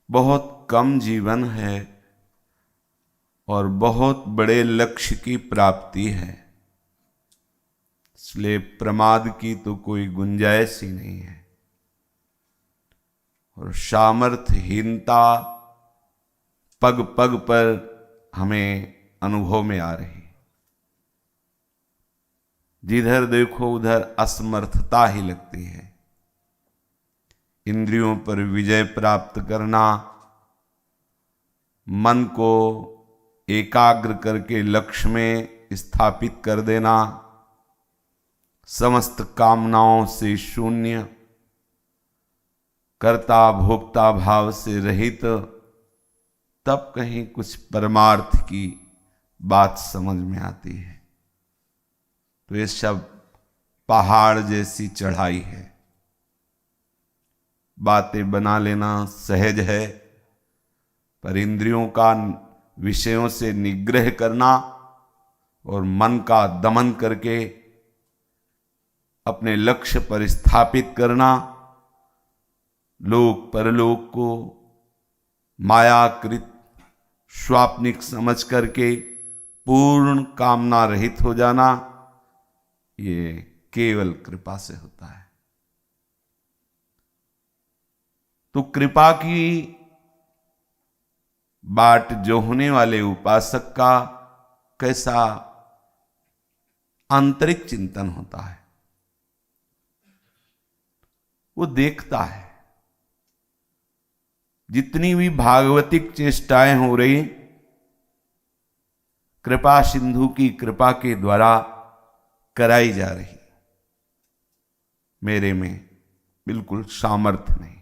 बहुत कम जीवन है और बहुत बड़े लक्ष्य की प्राप्ति है, इसलिए प्रमाद की तो कोई गुंजाइश ही नहीं है। और सामर्थ्यहीनता पग पग पर हमें अनुभव में आ रही, जिधर देखो उधर असमर्थता ही लगती है। इंद्रियों पर विजय प्राप्त करना, मन को एकाग्र करके लक्ष्य में स्थापित कर देना, समस्त कामनाओं से शून्य, कर्ता भोक्ता भाव से रहित, तब कहीं कुछ परमार्थ की बात समझ में आती है। तो ये सब पहाड़ जैसी चढ़ाई है। बातें बना लेना सहज है, पर इंद्रियों का विषयों से निग्रह करना और मन का दमन करके अपने लक्ष्य पर स्थापित करना, लोक परलोक को मायाकृत स्वाप्निक समझ करके पूर्ण कामना रहित हो जाना, ये केवल कृपा से होता है। तो कृपा की बाट जोहने वाले उपासक का कैसा आंतरिक चिंतन होता है। वो देखता है जितनी भी भागवतिक चेष्टाएं हो रही, कृपा सिंधु की कृपा के द्वारा कराई जा रही, मेरे में बिल्कुल सामर्थ्य नहीं।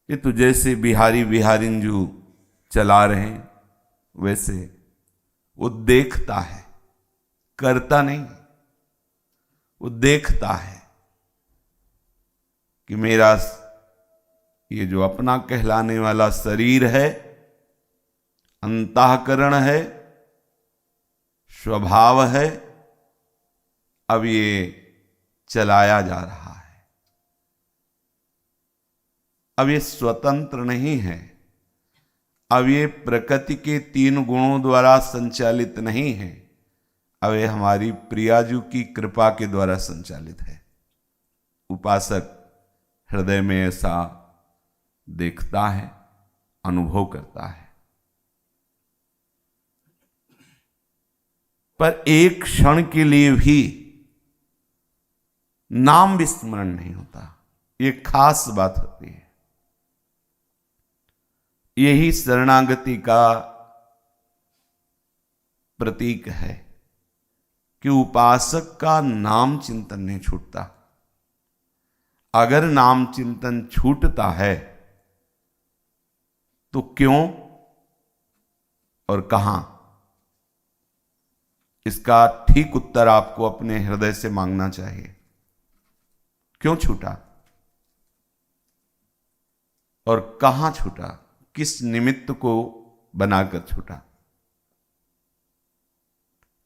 ये तो जैसे बिहारी बिहारिंजू चला रहे हैं, वैसे वो देखता है, करता नहीं। वो देखता है कि मेरा ये जो अपना कहलाने वाला शरीर है, अंतःकरण है, स्वभाव है, अब ये चलाया जा रहा है। अब ये स्वतंत्र नहीं है, अब ये प्रकृति के 3 गुणों द्वारा संचालित नहीं है, अब ये हमारी प्रियाजू की कृपा के द्वारा संचालित है। उपासक हृदय में ऐसा देखता है, अनुभव करता है। पर एक क्षण के लिए भी नाम विस्मरण नहीं होता। ये खास बात होती है। यही शरणागति का प्रतीक है कि उपासक का नाम चिंतन नहीं छूटता। अगर नाम चिंतन छूटता है तो क्यों और कहां, इसका ठीक उत्तर आपको अपने हृदय से मांगना चाहिए। क्यों छूटा और कहां छूटा, किस निमित्त को बनाकर छूटा।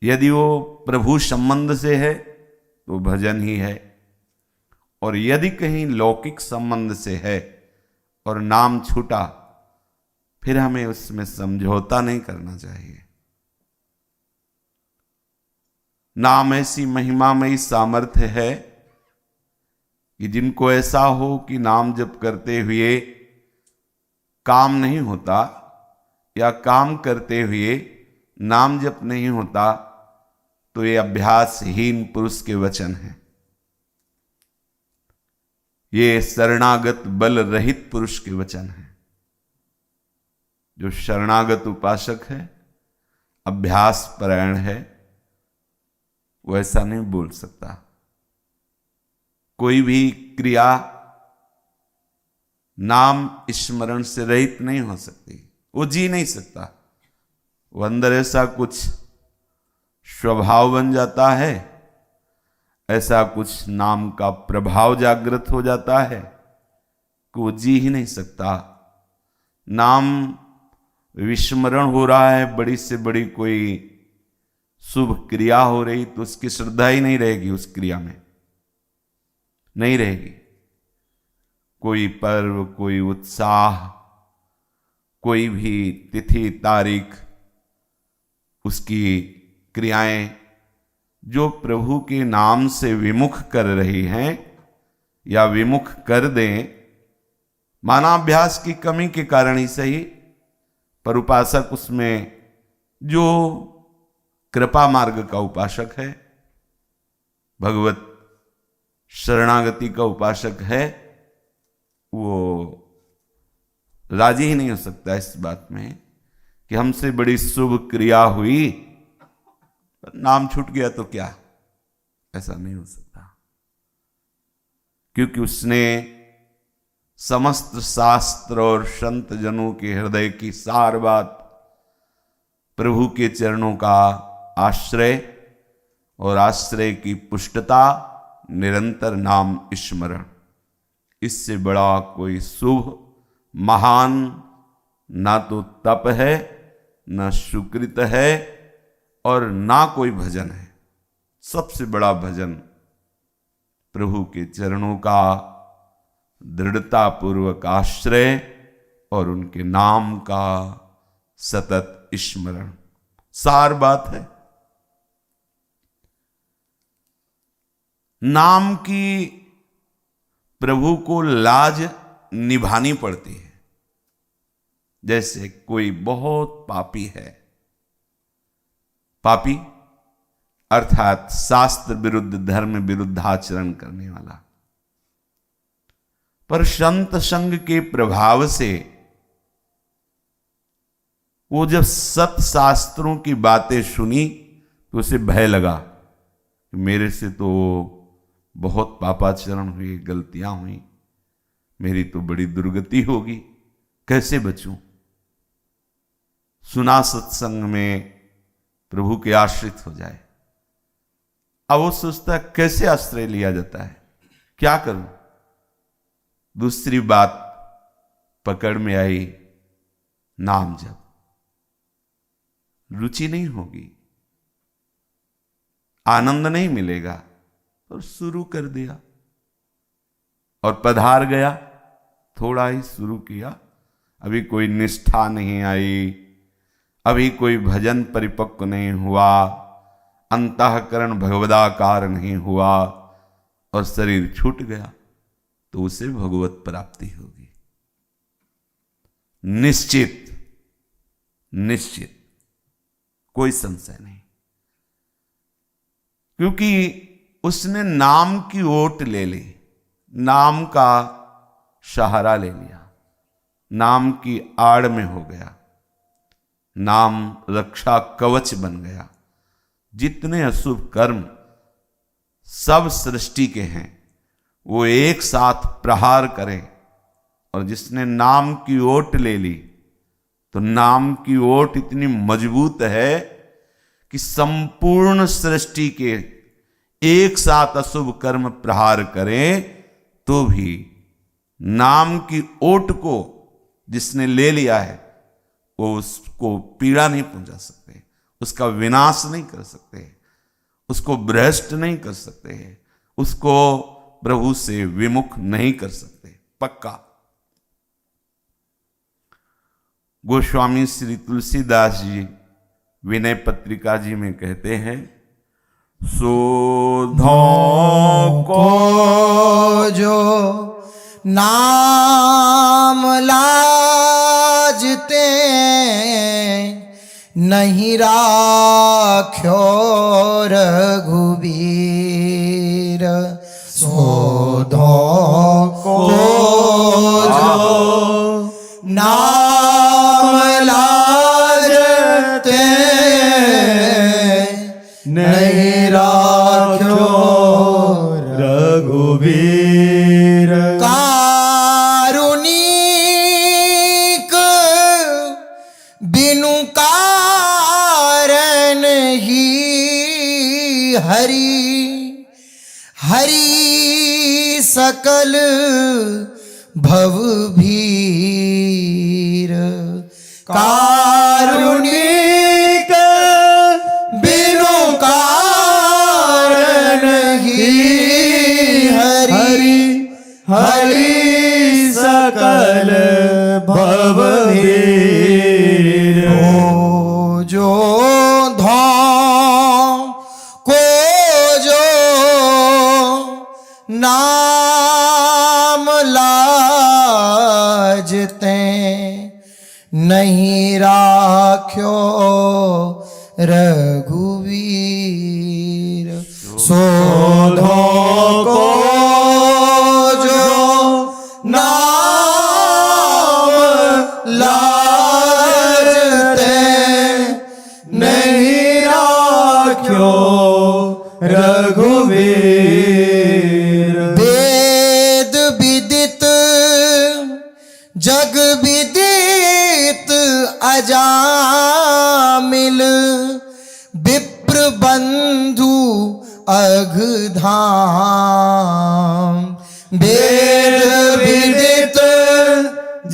यदि वो प्रभु संबंध से है तो भजन ही है, और यदि कहीं लौकिक संबंध से है और नाम छूटा, फिर हमें उसमें समझौता नहीं करना चाहिए। नाम ऐसी महिमामयी सामर्थ्य है कि जिनको ऐसा हो कि नाम जप करते हुए काम नहीं होता, या काम करते हुए नाम जप नहीं होता, तो ये अभ्यासहीन पुरुष के वचन हैं। ये शरणागत बल रहित पुरुष के वचन हैं। जो शरणागत उपासक है, अभ्यास परायण है, वो ऐसा नहीं बोल सकता। कोई भी क्रिया नाम स्मरण से रहित नहीं हो सकती। वो जी नहीं सकता। वो अंदर ऐसा कुछ स्वभाव बन जाता है, ऐसा कुछ नाम का प्रभाव जागृत हो जाता है कि वो जी ही नहीं सकता। नाम विस्मरण हो रहा है, बड़ी से बड़ी कोई शुभ क्रिया हो रही, तो उसकी श्रद्धा ही नहीं रहेगी, उस क्रिया में नहीं रहेगी। कोई पर्व, कोई उत्साह, कोई भी तिथि तारीख, उसकी क्रियाएं जो प्रभु के नाम से विमुख कर रही हैं या विमुख कर दें, मानाभ्यास की कमी के कारण ही सही, पर उपासक उसमें जो कृपा मार्ग का उपासक है, भगवत शरणागति का उपासक है, वो राजी ही नहीं हो सकता इस बात में कि हमसे बड़ी शुभ क्रिया हुई पर नाम छूट गया तो क्या। ऐसा नहीं हो सकता, क्योंकि उसने समस्त शास्त्र और संत जनों के हृदय की सार बात, प्रभु के चरणों का आश्रय और आश्रय की पुष्टता, निरंतर नाम स्मरण, इससे बड़ा कोई शुभ महान ना तो तप है, ना सुकृत है और ना कोई भजन है। सबसे बड़ा भजन प्रभु के चरणों का दृढ़ता पूर्वक आश्रय और उनके नाम का सतत स्मरण, सार बात है। नाम की प्रभु को लाज निभानी पड़ती है। जैसे कोई बहुत पापी है, पापी अर्थात शास्त्र विरुद्ध, धर्म विरुद्ध आचरण करने वाला, पर संत संग के प्रभाव से वो जब सत शास्त्रों की बातें सुनी तो उसे भय लगा कि मेरे से तो बहुत पापाचरण हुए, गलतियां हुई, मेरी तो बड़ी दुर्गति होगी, कैसे बचूं। सुना सत्संग में प्रभु के आश्रित हो जाए। अब वो सोचता है कैसे आश्रय लिया जाता है, क्या करूं। दूसरी बात पकड़ में आई, नाम जप, रुचि नहीं होगी, आनंद नहीं मिलेगा, और शुरू कर दिया और पधार गया। थोड़ा ही शुरू किया, अभी कोई निष्ठा नहीं आई, अभी कोई भजन परिपक्व नहीं हुआ, अंतःकरण भगवदाकार नहीं हुआ और शरीर छूट गया, तो उसे भगवत प्राप्ति होगी निश्चित, निश्चित, कोई संशय नहीं। क्योंकि उसने नाम की ओट ले ली, नाम का सहारा ले लिया, नाम की आड़ में हो गया, नाम रक्षा कवच बन गया। जितने अशुभ कर्म सब सृष्टि के हैं वो एक साथ प्रहार करें, और जिसने नाम की ओट ले ली तो नाम की ओट इतनी मजबूत है कि संपूर्ण सृष्टि के एक साथ अशुभ कर्म प्रहार करें तो भी नाम की ओट को जिसने ले लिया है वो उसको पीड़ा नहीं पहुंचा सकते, उसका विनाश नहीं कर सकते, उसको भ्रष्ट नहीं कर सकते, उसको प्रभु से विमुख नहीं कर सकते, पक्का। गोस्वामी श्री तुलसीदास जी विनय पत्रिका जी में कहते हैं, शोधों को जो नाम लाजते नहीं राख्यो रघुबीर, शोधों को जो नाम लाजते नहीं राख्यो रघुबीर, कारुणिक बिनु कारण ही हरि, हरि सकल भव भीर, कारुणिक बिनु कारण ही हरि, हरि सकल भवभीर। ओ जो धाम को जो नाम लाजते नहीं राख्यो रघुवीर। सोधो को जो नाम लाजते नहीं राख्यो रघुवीर। वेद विदित जग विदित अजामिल विप्र बंधु अघधाम। वेद विदित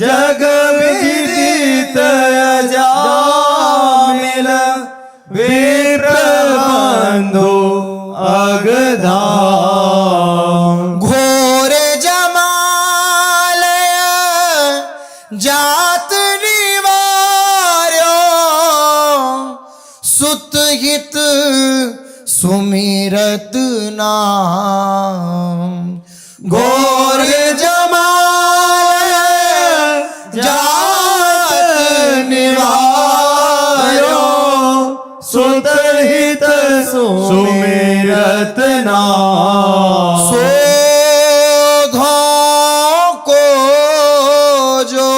जग विदित अजामिल विप्र बंधु अघधाम। घोर जमालय जात निवार्यो सुत हित सुमिरत नाम। घोर जमालय जात निवार्यो सुत हित सुमिरत नाम। सोधों को जो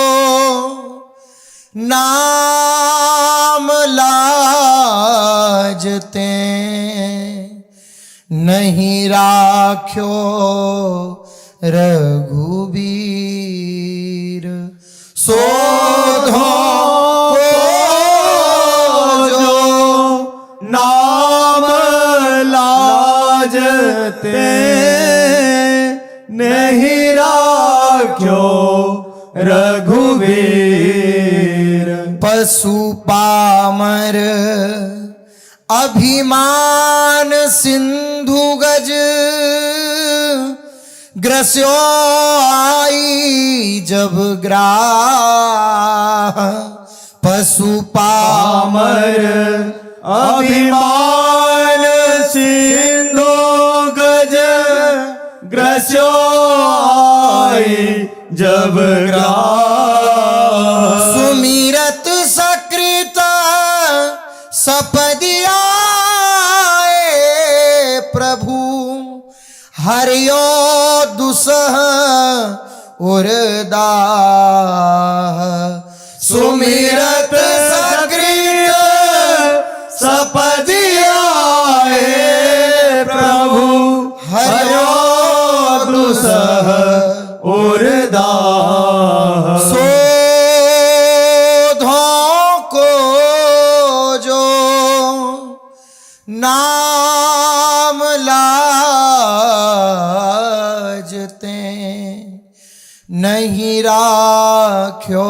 नाम लाजते नहीं राख्यो रघुवीर। सोधों को जो नाम लाजते नहीं राख्यो रघुवीर। पशु पामर अभिमान सिंधु गज ग्रस्यो आई जब ग्राह। पशु पामर अभिमान सिंधु गज ग्रस्यो आई जब ग्राह। सुमिरत सकृत सपदियाए प्रभु हरियो दुसह उरदाह। सुमिरत सकृत सपदियाए प्रभु हरियो दुसह उरदाह। सोधों को जो नाम लाजते नहीं राख्यो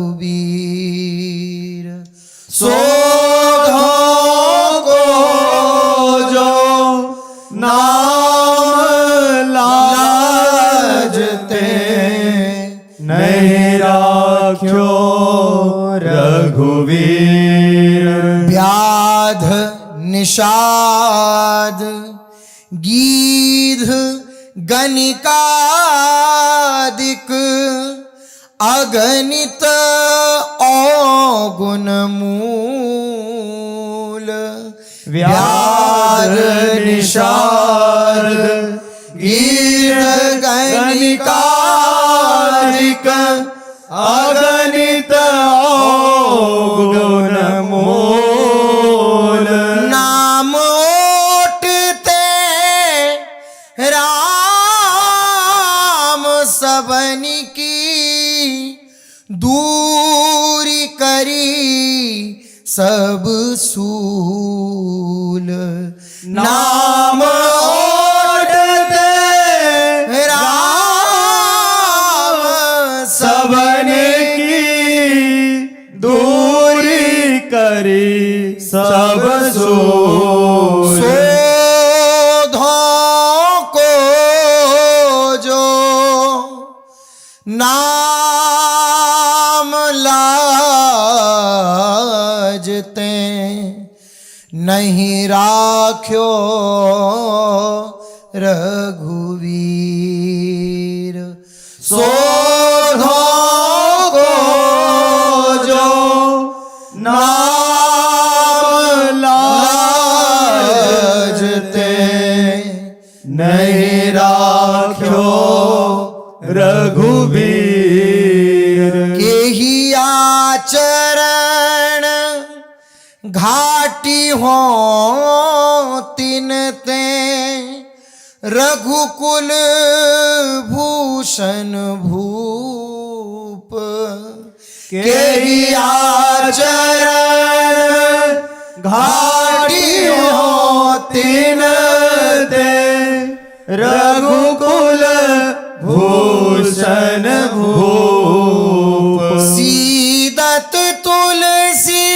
रघुवीर। सोधों को जो नाम लाजते नहीं राख्यो रघुवीर। व्याध निषाद गीध गणिकादिक अगणित औगुण मूल। व्याध निषाद गीध गणिकादिक अगणित औगुण मूल। नाम ओटते राम सबनी की दूरी करी सब सूल। नाम ओटते राम सबनी की दूरी करी सब सूल। सोधों को जो नाम लाजते नहीं राख्यो रघुवीर। सोधो को जो नाम लाजते नहीं राख्यो रघुवीर। केही आचरण घाटी हो तिनते रघुकुल भूषण भूप। केही आचरण घाटी हो तिनते रघुकुल भूषण भूप। सीदत तुलसी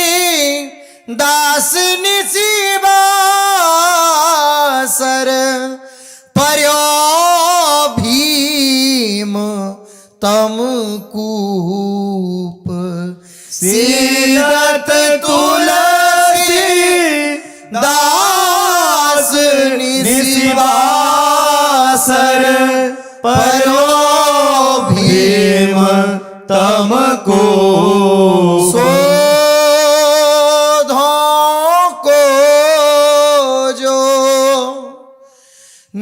दास निशिबासर पर्यो भीम तम कूप। सीदत तुलसी दास निशिबासर पर्यो भीम तम कूप।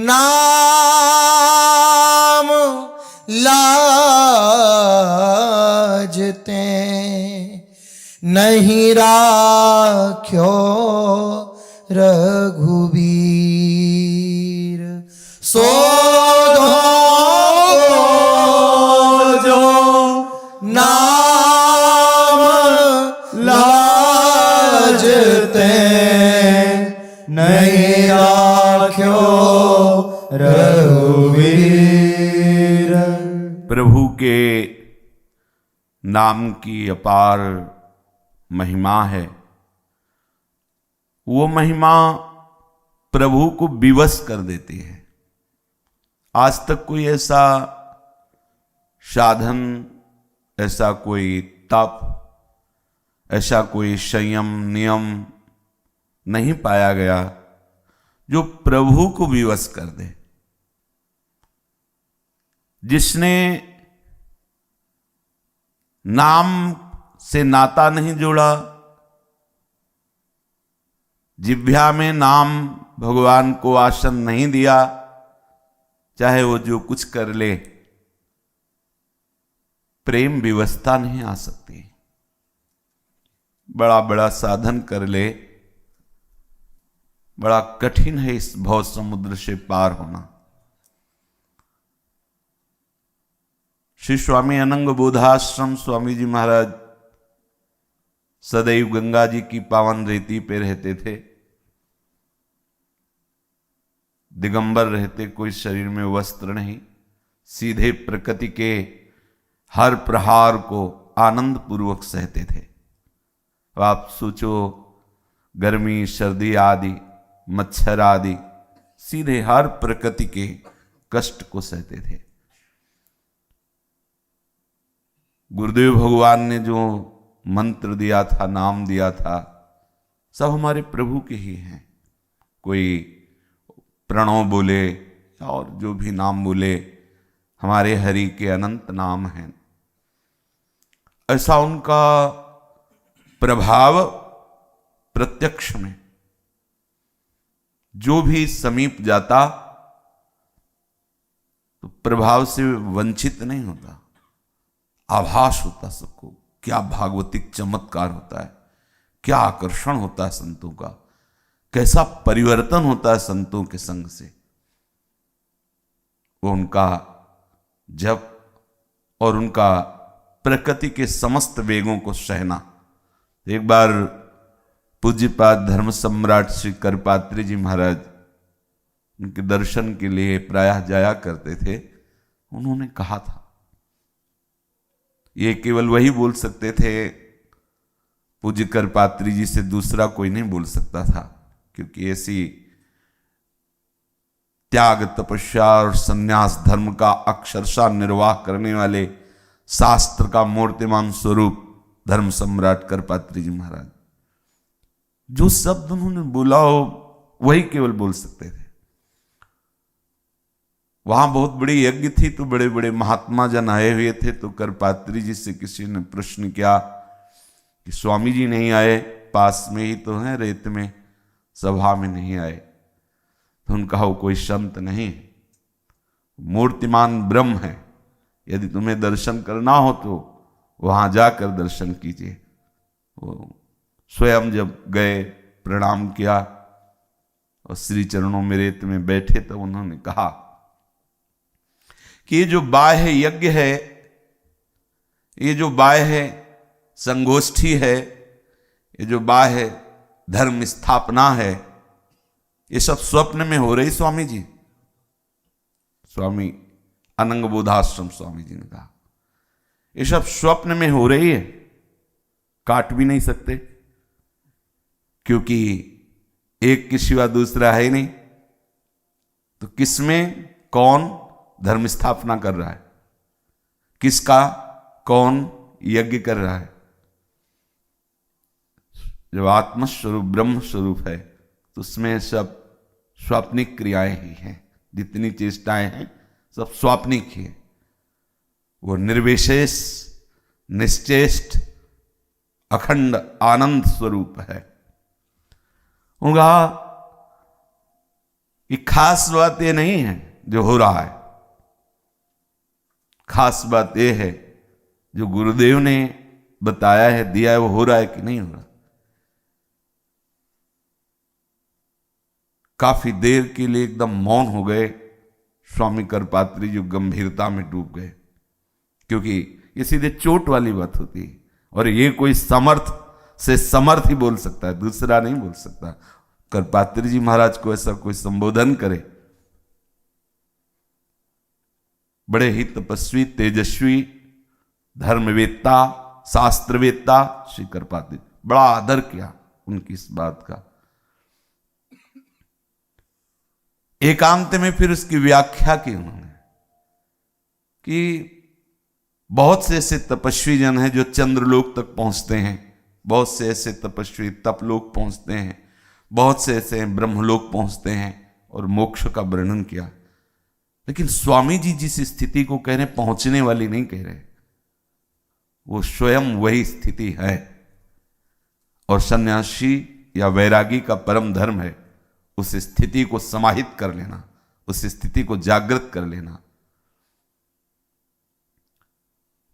नाम लाजते नहीं राख्यो रघुवीर। सोधो जो नाम लाजते नहीं राख्यो रघुवीर। प्रभु के नाम की अपार महिमा है। वो महिमा प्रभु को विवश कर देती है। आज तक कोई ऐसा साधन, ऐसा कोई तप, ऐसा कोई संयम नियम नहीं पाया गया जो प्रभु को विवश कर दे। जिसने नाम से नाता नहीं जोड़ा, जिह्वा में नाम भगवान को आसन नहीं दिया, चाहे वो जो कुछ कर ले, प्रेम विवशता नहीं आ सकती। बड़ा बड़ा साधन कर ले, बड़ा कठिन है इस भव समुद्र से पार होना। श्री स्वामी अनंग बोधाश्रम स्वामी जी महाराज सदैव गंगा जी की पावन रेती पे रहते थे। दिगंबर रहते, कोई शरीर में वस्त्र नहीं, सीधे प्रकृति के हर प्रहार को आनंद पूर्वक सहते थे। आप सोचो, गर्मी सर्दी आदि मच्छर आदि सीधे हर प्रकृति के कष्ट को सहते थे। गुरुदेव भगवान ने जो मंत्र दिया था, नाम दिया था, सब हमारे प्रभु के ही हैं। कोई प्रणव बोले और जो भी नाम बोले, हमारे हरि के अनंत नाम हैं। ऐसा उनका प्रभाव प्रत्यक्ष में जो भी समीप जाता तो प्रभाव से वंचित नहीं होता, आभास होता सबको। क्या भागवतिक चमत्कार होता है, क्या आकर्षण होता है संतों का, कैसा परिवर्तन होता है संतों के संग से। वो उनका जप और उनका प्रकृति के समस्त वेगों को सहना। एक बार पूज्यपाद धर्म सम्राट श्री करपात्री जी महाराज उनके दर्शन के लिए प्रायः जाया करते थे। उन्होंने कहा था, ये केवल वही बोल सकते थे, पूज्य करपात्री जी से दूसरा कोई नहीं बोल सकता था, क्योंकि ऐसी त्याग तपस्या और संन्यास धर्म का अक्षरशः निर्वाह करने वाले शास्त्र का मूर्तिमान स्वरूप धर्म सम्राट करपात्री जी महाराज। जो शब्द उन्होंने बोला हो वही केवल बोल सकते थे। वहां बहुत बड़ी यज्ञ थी तो बड़े बड़े महात्मा जन आए हुए थे, तो करपात्री जी से किसी ने प्रश्न किया कि स्वामी जी नहीं आए, पास में ही तो हैं रेत में, सभा में नहीं आए। तो उनका वो कोई संत नहीं है, मूर्तिमान ब्रह्म है, यदि तुम्हें दर्शन करना हो तो वहां जाकर दर्शन कीजिए। वो स्वयं जब गए, प्रणाम किया और श्री चरणों में रेत में बैठे, तब उन्होंने कहा कि ये जो बाह्य यज्ञ है, ये जो बाह्य संगोष्ठी है, ये जो बाह्य धर्म स्थापना है, ये सब स्वप्न में हो रही स्वामी जी। स्वामी अनंग बोधाश्रम स्वामी जी ने कहा ये सब स्वप्न में हो रही है, काट भी नहीं सकते, क्योंकि एक के सिवा दूसरा है ही नहीं। तो किसमें कौन धर्म स्थापना कर रहा है, किसका कौन यज्ञ कर रहा है? जब आत्मस्वरूप ब्रह्म स्वरूप है तो उसमें सब स्वाप्निक क्रियाएं ही हैं, जितनी चेष्टाएं हैं सब स्वाप्निक ही है। वो निर्विशेष निश्चेष्ट अखंड आनंद स्वरूप है। उनका ये खास बात ये नहीं है जो हो रहा है, खास बात ये है जो गुरुदेव ने बताया है, दिया है, वो हो रहा है कि नहीं हो रहा। काफी देर के लिए एकदम मौन हो गए स्वामी करपात्री जी, गंभीरता में डूब गए, क्योंकि ये सीधे चोट वाली बात होती है और ये कोई समर्थ से समर्थ ही बोल सकता है, दूसरा नहीं बोल सकता। करपात्री जी महाराज को ऐसा कोई संबोधन करे, बड़े ही तपस्वी तेजस्वी धर्मवेत्ता शास्त्रवेत्ता श्री करपात्री, बड़ा आदर किया उनकी इस बात का। एकांत में फिर उसकी व्याख्या की उन्होंने कि बहुत से ऐसे तपस्वी जन हैं जो चंद्रलोक तक पहुंचते हैं, बहुत से ऐसे तपस्वी तपलोक पहुंचते हैं, बहुत से ऐसे ब्रह्मलोक पहुंचते हैं और मोक्ष का वर्णन किया। लेकिन स्वामी जी जिस स्थिति को कह रहे हैं, पहुंचने वाली नहीं कह रहे, वो स्वयं वही स्थिति है। और सन्यासी या वैरागी का परम धर्म है उस स्थिति को समाहित कर लेना, उस स्थिति को जागृत कर लेना।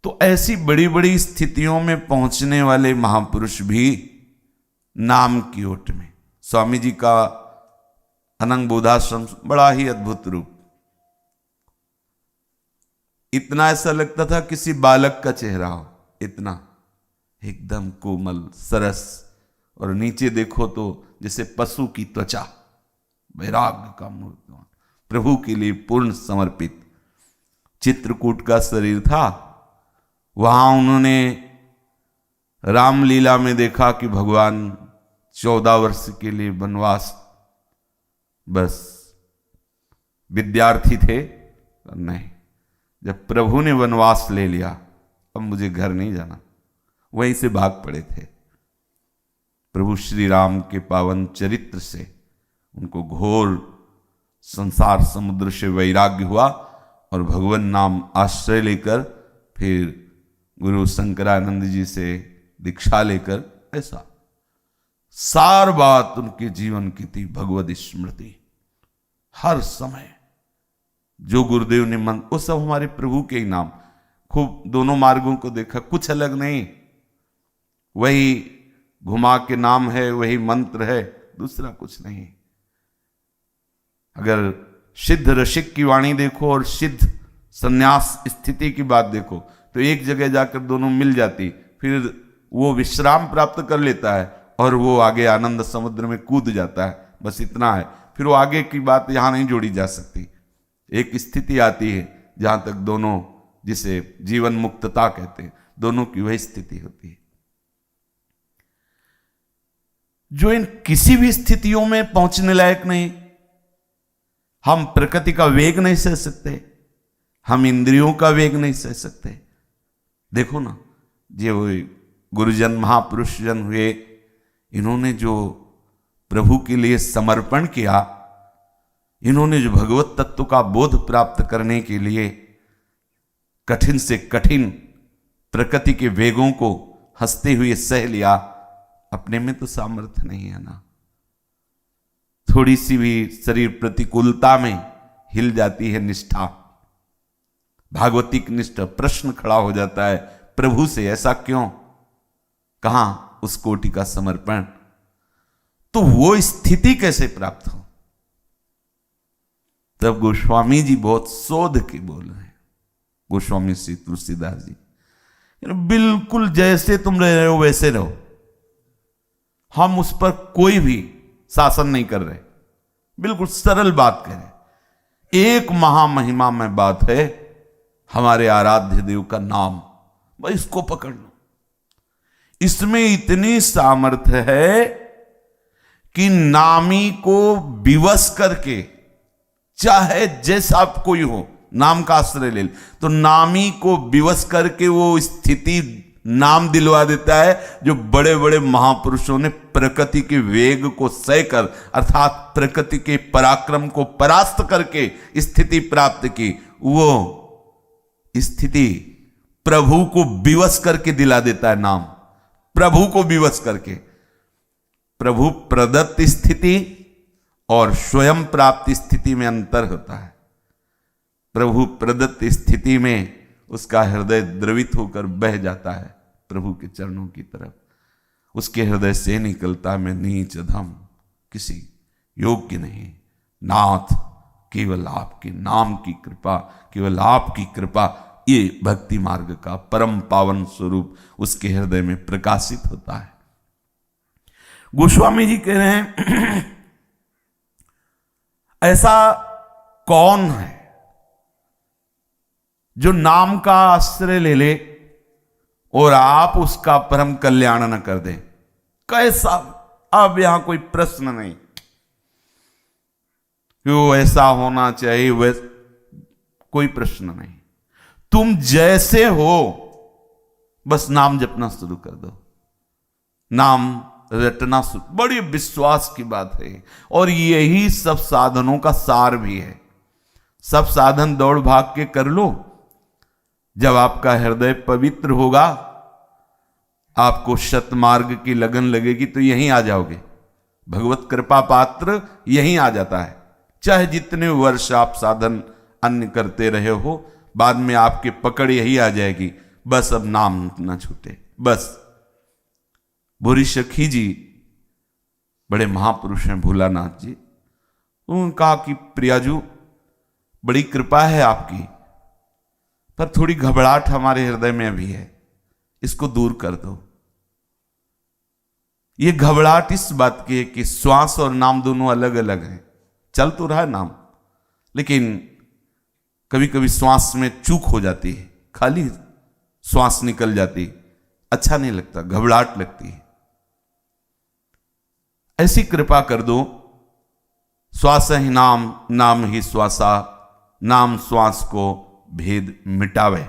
तो ऐसी बड़ी बड़ी स्थितियों में पहुंचने वाले महापुरुष भी नाम की ओट में, स्वामी जी का अनंग बोधाश्रम बड़ा ही अद्भुत रूप, इतना ऐसा लगता था किसी बालक का चेहरा हो, इतना एकदम कोमल सरस, और नीचे देखो तो जैसे पशु की त्वचा, वैराग्य का मूर्ति, प्रभु के लिए पूर्ण समर्पित। चित्रकूट का शरीर था, वहां उन्होंने रामलीला में देखा कि भगवान 14 वर्ष के लिए वनवास, बस विद्यार्थी थे नहीं, जब प्रभु ने वनवास ले लिया अब मुझे घर नहीं जाना, वहीं से भाग पड़े थे। प्रभु श्री राम के पावन चरित्र से उनको घोर संसार समुद्र से वैराग्य हुआ और भगवान नाम आश्रय लेकर फिर गुरु शंकरानंद जी से दीक्षा लेकर, ऐसा सार बात उनके जीवन की थी भगवद स्मृति। हर समय जो गुरुदेव ने मन, वो सब हमारे प्रभु के ही नाम, खूब दोनों मार्गों को देखा, कुछ अलग नहीं, वही घुमा के नाम है, वही मंत्र है, दूसरा कुछ नहीं। अगर सिद्ध रसिक की वाणी देखो और सिद्ध संन्यास स्थिति की बात देखो तो एक जगह जाकर दोनों मिल जाती, फिर वो विश्राम प्राप्त कर लेता है और वो आगे आनंद समुद्र में कूद जाता है, बस इतना है। फिर वो आगे की बात यहां नहीं जोड़ी जा सकती। एक स्थिति आती है जहां तक दोनों, जिसे जीवन मुक्तता कहते हैं, दोनों की वही स्थिति होती है। जो इन किसी भी स्थितियों में पहुंचने लायक नहीं। हम प्रकृति का वेग नहीं सह सकते, हम इंद्रियों का वेग नहीं सह सकते, देखो ना, जो गुरुजन महापुरुष जन हुए, इन्होंने जो प्रभु के लिए समर्पण किया, इन्होंने जो भगवत तत्व का बोध प्राप्त करने के लिए कठिन से कठिन प्रकृति के वेगों को हंसते हुए सह लिया, अपने में तो सामर्थ्य नहीं है ना। थोड़ी सी भी शरीर प्रतिकूलता में हिल जाती है निष्ठा, भागवतिक निष्ठा, प्रश्न खड़ा हो जाता है प्रभु से, ऐसा क्यों? कहां उस कोटि का समर्पण? तो वो स्थिति कैसे प्राप्त हो? तब गोस्वामी जी बहुत शोध के बोल रहे हैं, गोस्वामी श्री तुलसीदास जी, बिल्कुल जैसे तुम रह हो वैसे रहो, हम उस पर कोई भी शासन नहीं कर रहे, बिल्कुल सरल बात करें। एक महामहिमा में बात है, हमारे आराध्य देव का नाम, भाई इसको पकड़ लो। इसमें इतनी सामर्थ्य है कि नामी को विवश करके, चाहे जैसा आप कोई हो, नाम का आश्रय ले, तो नामी को विवश करके वो स्थिति नाम दिलवा देता है जो बड़े बड़े महापुरुषों ने प्रकृति के वेग को सहकर, अर्थात प्रकृति के पराक्रम को परास्त करके स्थिति प्राप्त की। वो स्थिति प्रभु को विवश करके दिला देता है नाम, प्रभु को विवश करके। प्रभु प्रदत्त स्थिति और स्वयं प्राप्त स्थिति में अंतर होता है। प्रभु प्रदत्त स्थिति में उसका हृदय द्रवित होकर बह जाता है प्रभु के चरणों की तरफ, उसके हृदय से निकलता मैं नीच अधम, किसी योग्य नहीं, नाथ केवल आपके नाम की कृपा, केवल आपकी कृपा, ये भक्ति मार्ग का परम पावन स्वरूप उसके हृदय में प्रकाशित होता है। गोस्वामी जी कह रहे हैं ऐसा कौन है जो नाम का आश्रय ले ले और आप उसका परम कल्याण न कर दे? कैसा? अब यहां कोई प्रश्न नहीं क्यों ऐसा होना चाहिए, वैसा कोई प्रश्न नहीं। तुम जैसे हो बस नाम जपना शुरू कर दो, नाम रटना शुरू। बड़ी विश्वास की बात है, और यही सब साधनों का सार भी है। सब साधन दौड़ भाग के कर लो, जब आपका हृदय पवित्र होगा, आपको सतमार्ग की लगन लगेगी तो यहीं आ जाओगे। भगवत कृपा पात्र यहीं आ जाता है। चाहे जितने वर्ष आप साधन अन्य करते रहे हो, बाद में आपके पकड़ यही आ जाएगी, बस अब नाम ना छूटे। बस बुरी सखी जी बड़े महापुरुष हैं, भोलानाथ जी, उन्होंने कहा कि प्रियाजू बड़ी कृपा है आपकी, पर थोड़ी घबराहट हमारे हृदय में अभी है, इसको दूर कर दो। ये घबराहट इस बात की है कि श्वास और नाम दोनों अलग अलग हैं। चल तो रहा है नाम, लेकिन कभी कभी श्वास में चूक हो जाती है, खाली श्वास निकल जाती, अच्छा नहीं लगता, घबराहट लगती है। ऐसी कृपा कर दो, श्वास ही नाम, नाम ही श्वासा, नाम श्वास को भेद मिटावे।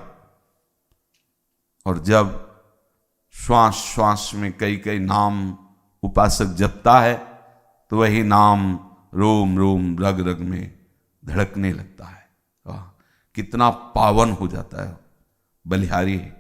और जब श्वास श्वास में कई कई नाम उपासक जपता है, तो वही नाम रोम रोम रग रग में धड़कने लगता है। कितना पावन हो जाता है, बलिहारी है।